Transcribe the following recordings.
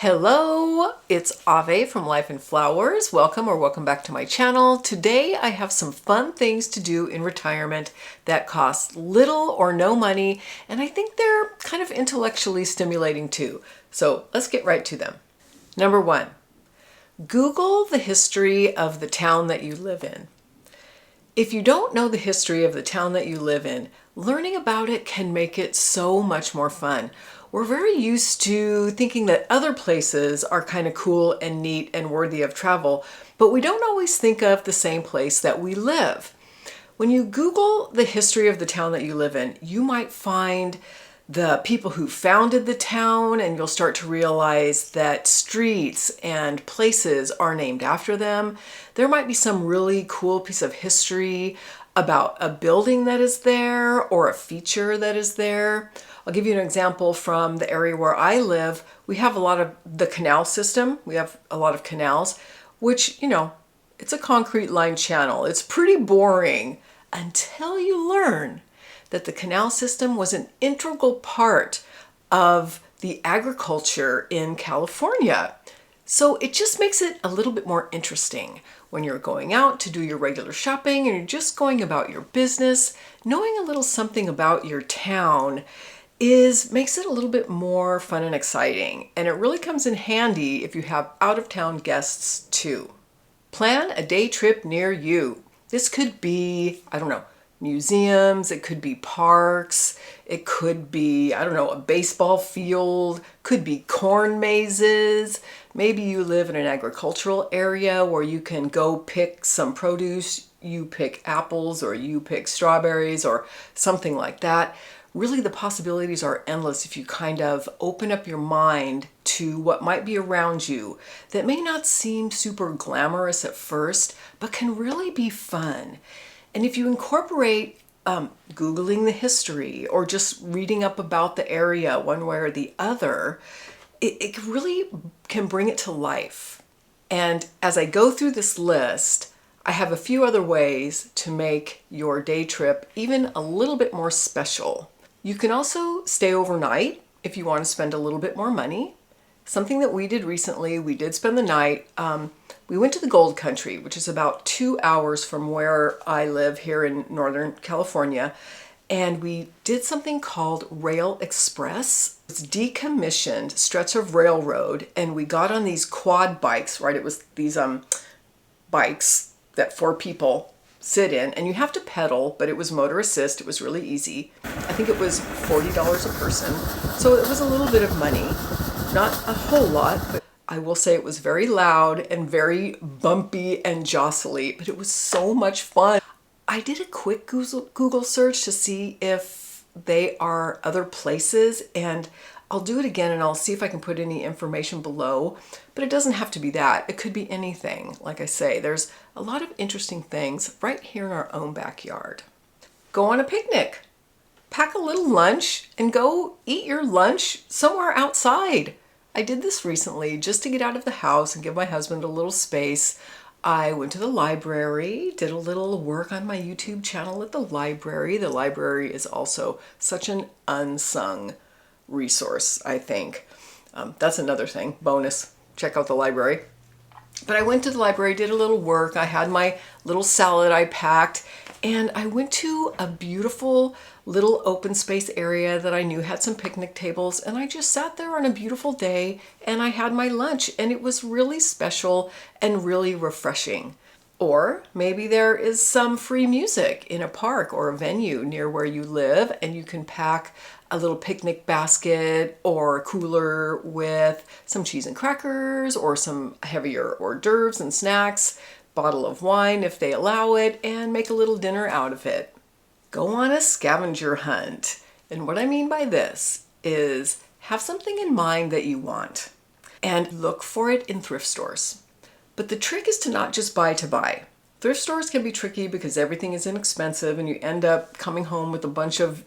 Hello, it's Ave from Life in Flowers. Welcome back to my channel. Today I have some fun things to do in retirement that cost little or no money, and I think they're kind of intellectually stimulating too. So let's get right to them. Number one, Google the history of the town that you live in. If you don't know the history of the town that you live in, learning about it can make it so much more fun. We're very used to thinking that other places are kind of cool and neat and worthy of travel, but we don't always think of the same place that we live. When you Google the history of the town that you live in, you might find the people who founded the town, and you'll start to realize that streets and places are named after them. There might be some really cool piece of history about a building that is there or a feature that is there. I'll give you an example from the area where I live. We have a lot of the canal system. We have a lot of canals, which, it's a concrete lined channel. It's pretty boring until you learn that the canal system was an integral part of the agriculture in California. So it just makes it a little bit more interesting when you're going out to do your regular shopping and you're just going about your business. Knowing a little something about your town makes it a little bit more fun and exciting, and it really comes in handy if you have out-of-town guests too. Plan a day trip near you. This could be, museums, it could be parks, it could be, a baseball field, could be corn mazes. Maybe you live in an agricultural area where you can go pick some produce, you pick apples or you pick strawberries or something like that. Really, the possibilities are endless if you kind of open up your mind to what might be around you that may not seem super glamorous at first, but can really be fun. And if you incorporate Googling the history or just reading up about the area one way or the other, it really can bring it to life. And as I go through this list, I have a few other ways to make your day trip even a little bit more special. You can also stay overnight if you want to spend a little bit more money. Something that we did recently, we did spend the night. We went to the Gold Country, which is about 2 hours from where I live here in Northern California. And we did something called Rail Express. It's decommissioned stretch of railroad, and we got on these quad bikes, right? It was these bikes that 4 people sit in, and you have to pedal, but it was motor assist. It was really easy. I think it was $40 a person, so it was a little bit of money. Not a whole lot, but I will say it was very loud and very bumpy and jostly, but it was so much fun. I did a quick Google search to see if they are other places, and I'll do it again and I'll see if I can put any information below, but it doesn't have to be that. It could be anything. Like I say, there's a lot of interesting things right here in our own backyard. Go on a picnic. Pack a little lunch and go eat your lunch somewhere outside. I did this recently just to get out of the house and give my husband a little space. I went to the library, did a little work on my YouTube channel at the library. The library is also such an unsung resource, I think. That's another thing, bonus, check out the library. But I went to the library, did a little work. I had my little salad I packed, and I went to a beautiful little open space area that I knew had some picnic tables, and I just sat there on a beautiful day and I had my lunch, and it was really special and really refreshing. Or maybe there is some free music in a park or a venue near where you live, and you can pack a little picnic basket or a cooler with some cheese and crackers or some heavier hors d'oeuvres and snacks, bottle of wine if they allow it, and make a little dinner out of it. Go on a scavenger hunt. And what I mean by this is have something in mind that you want and look for it in thrift stores. But the trick is to not just buy to buy. Thrift stores can be tricky because everything is inexpensive and you end up coming home with a bunch of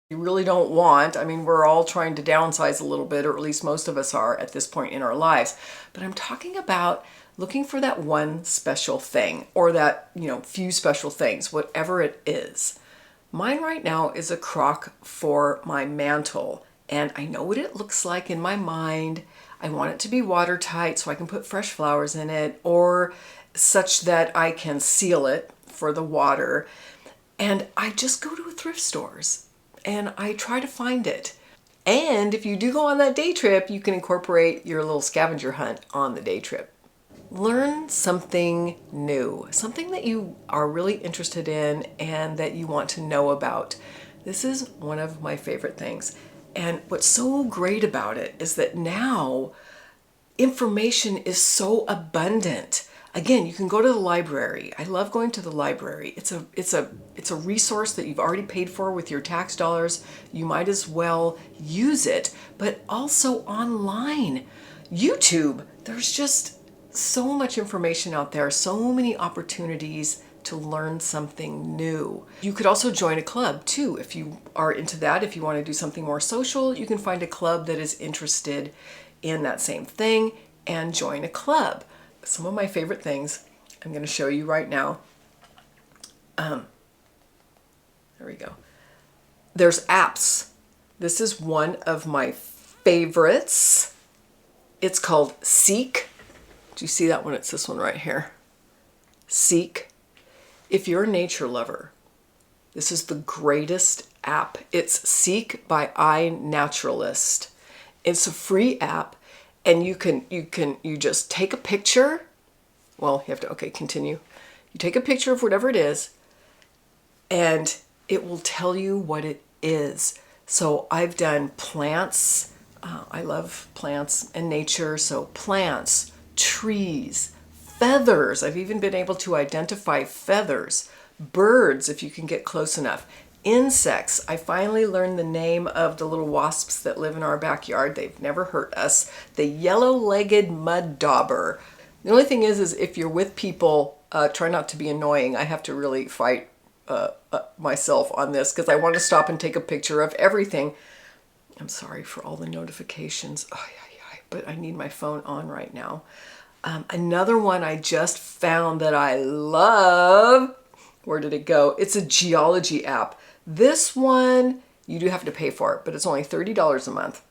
you really don't want. I mean, we're all trying to downsize a little bit, or at least most of us are at this point in our lives. But I'm talking about looking for that one special thing, or that, few special things, whatever it is. Mine right now is a crock for my mantle, and I know what it looks like in my mind. I want it to be watertight so I can put fresh flowers in it, or such that I can seal it for the water. And I just go to thrift stores and I try to find it. And if you do go on that day trip, you can incorporate your little scavenger hunt on the day trip. Learn something new, something that you are really interested in and that you want to know about. This is one of my favorite things. And what's so great about it is that now information is so abundant. Again, you can go to the library. I love going to the library. It's a resource that you've already paid for with your tax dollars. You might as well use it, but also online. YouTube, there's just so much information out there, so many opportunities to learn something new. You could also join a club too if you are into that. If you want to do something more social, you can find a club that is interested in that same thing and join a club. Some of my favorite things I'm going to show you right now. There we go. There's apps. This is one of my favorites. It's called Seek. Do you see that one? It's this one right here. Seek. If you're a nature lover, this is the greatest app. It's Seek by iNaturalist. It's a free app, and you just take a picture. Well, you have to, okay, continue. You take a picture of whatever it is, and it will tell you what it is. So I've done plants. I love plants and nature. So plants, trees, feathers. I've even been able to identify feathers, birds, if you can get close enough. Insects. I finally learned the name of the little wasps that live in our backyard. They've never hurt us. The yellow-legged mud dauber. The only thing is if you're with people, try not to be annoying. I have to really fight myself on this because I want to stop and take a picture of everything. I'm sorry for all the notifications, but I need my phone on right now. Another one I just found that I love. Where did it go? It's a geology app. This one, you do have to pay for it, but it's only $30 a month.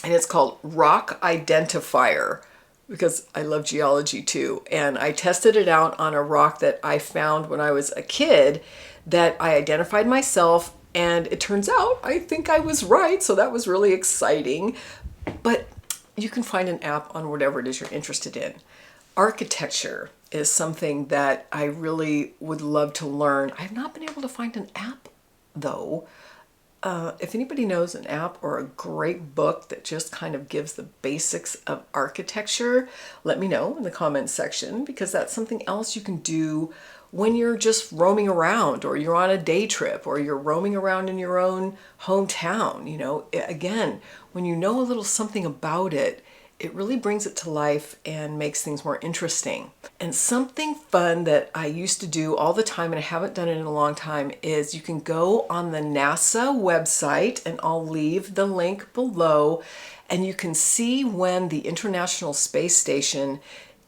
And it's called Rock Identifier because I love geology too. And I tested it out on a rock that I found when I was a kid that I identified myself. And it turns out I think I was right. So that was really exciting. But you can find an app on whatever it is you're interested in. Architecture is something that I really would love to learn. I've not been able to find an app though. If anybody knows an app or a great book that just kind of gives the basics of architecture, let me know in the comments section, because that's something else you can do when you're just roaming around, or you're on a day trip, or you're roaming around in your own hometown. You know, again, when you know a little something about it, it really brings it to life and makes things more interesting. And something fun that I used to do all the time, and I haven't done it in a long time, is you can go on the NASA website, and I'll leave the link below, and you can see when the International Space Station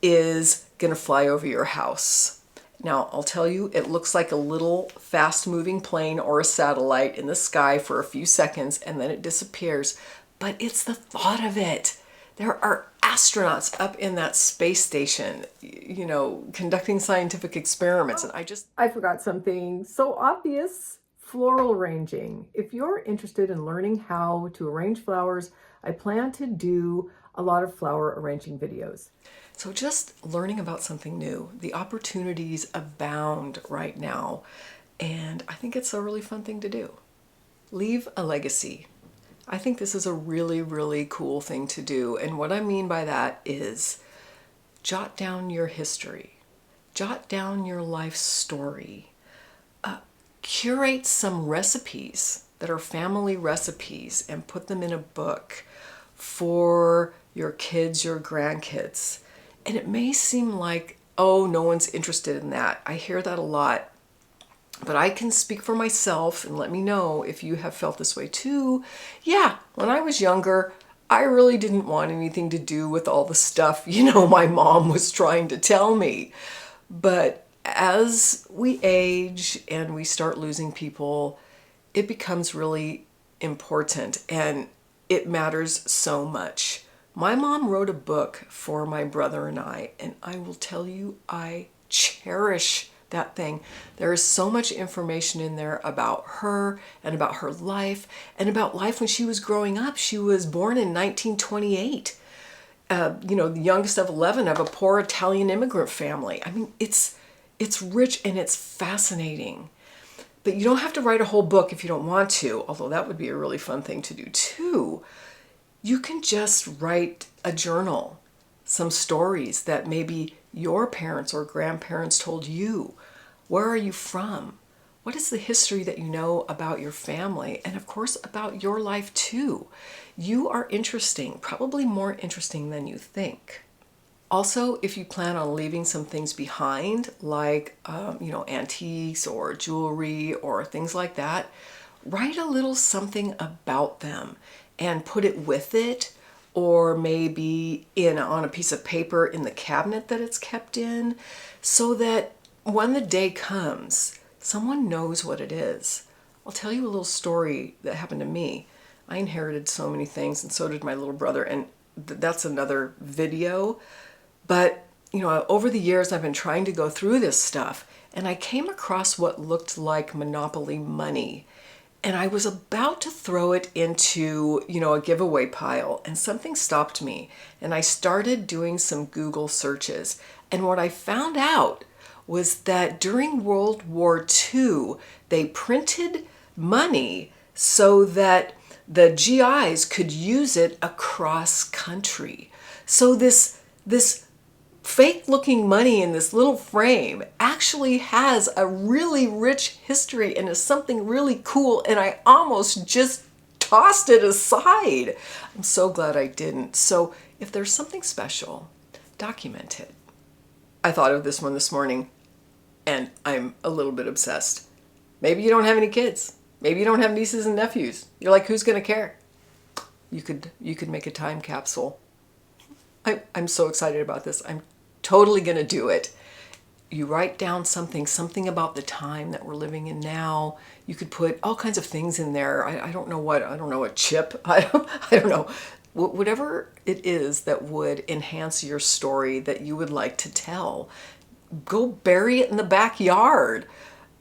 is going to fly over your house. Now, I'll tell you, it looks like a little fast-moving plane or a satellite in the sky for a few seconds, and then it disappears. But it's the thought of it. There are astronauts up in that space station, you know, conducting scientific experiments. And I forgot something so obvious: floral arranging. If you're interested in learning how to arrange flowers, I plan to do a lot of flower arranging videos. So just learning about something new. The opportunities abound right now. And I think it's a really fun thing to do. Leave a legacy. I think this is a really, really cool thing to do. And what I mean by that is jot down your history, jot down your life story, curate some recipes that are family recipes and put them in a book for your kids, your grandkids. And it may seem like, oh, no one's interested in that. I hear that a lot. But I can speak for myself, and let me know if you have felt this way too. Yeah, when I was younger, I really didn't want anything to do with all the stuff, you know, my mom was trying to tell me. But as we age and we start losing people, it becomes really important. And it matters so much. My mom wrote a book for my brother and I will tell you, I cherish that thing. There is so much information in there about her and about her life and about life when she was growing up. She was born in 1928. The youngest of 11 of a poor Italian immigrant family. I mean, it's rich and it's fascinating. But you don't have to write a whole book if you don't want to, although that would be a really fun thing to do too. You can just write a journal, some stories that maybe your parents or grandparents told you. Where are you from? What is the history that you know about your family? And of course, about your life too. You are interesting, probably more interesting than you think. Also, if you plan on leaving some things behind, like, antiques or jewelry or things like that, write a little something about them and put it with it, or maybe on a piece of paper in the cabinet that it's kept in, so that when the day comes, someone knows what it is. I'll tell you a little story that happened to me. I inherited so many things, and so did my little brother, and that's another video. But, over the years, I've been trying to go through this stuff, and I came across what looked like Monopoly money. And I was about to throw it into, a giveaway pile, and something stopped me. And I started doing some Google searches. And what I found out was that during World War II, they printed money so that the GIs could use it across country. So this fake-looking money in this little frame actually has a really rich history and is something really cool, and I almost just tossed it aside. I'm so glad I didn't. So if there's something special, document it. I thought of this one this morning, and I'm a little bit obsessed. Maybe you don't have any kids. Maybe you don't have nieces and nephews. You're like, who's going to care? You could make a time capsule. I'm so excited about this. I'm totally going to do it. You write down something about the time that we're living in now. You could put all kinds of things in there. I don't know what, a chip. I don't know. Whatever it is that would enhance your story that you would like to tell, go bury it in the backyard.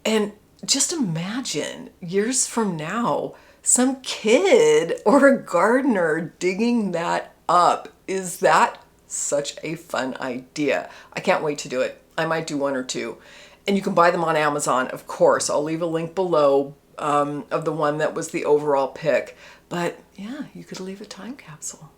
And just imagine years from now, some kid or a gardener digging that up. Is that such a fun idea? I can't wait to do it. I might do one or two. And you can buy them on Amazon, of course. I'll leave a link below of the one that was the overall pick. But yeah, you could leave a time capsule.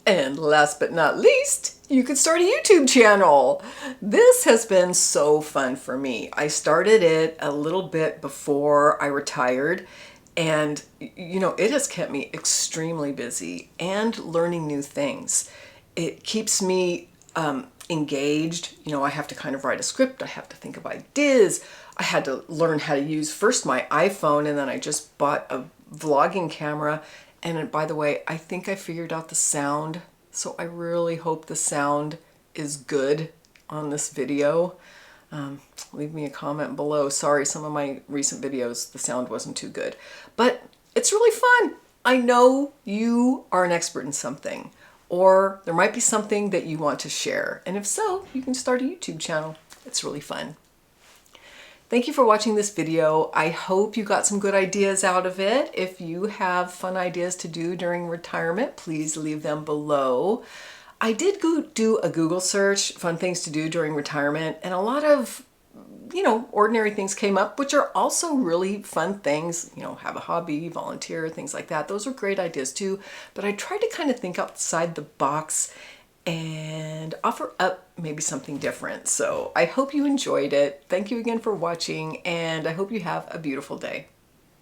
And last but not least, you could start a YouTube channel. This has been so fun for me. I started it a little bit before I retired, and it has kept me extremely busy and learning new things. It keeps me engaged. I have to kind of write a script. I have to think of ideas. I had to learn how to use first my iPhone, and then I just bought a vlogging camera. And by the way, I think I figured out the sound. So I really hope the sound is good on this video. Leave me a comment below. Sorry, some of my recent videos, the sound wasn't too good. But it's really fun. I know you are an expert in something, or there might be something that you want to share. And if so, you can start a YouTube channel. It's really fun. Thank you for watching this video. I hope you got some good ideas out of it. If you have fun ideas to do during retirement, please leave them below. I did do a Google search, fun things to do during retirement, and a lot of, ordinary things came up, which are also really fun things, have a hobby, volunteer, things like that. Those are great ideas too, but I tried to kind of think outside the box and offer up maybe something different. So I hope you enjoyed it. Thank you again for watching, and I hope you have a beautiful day.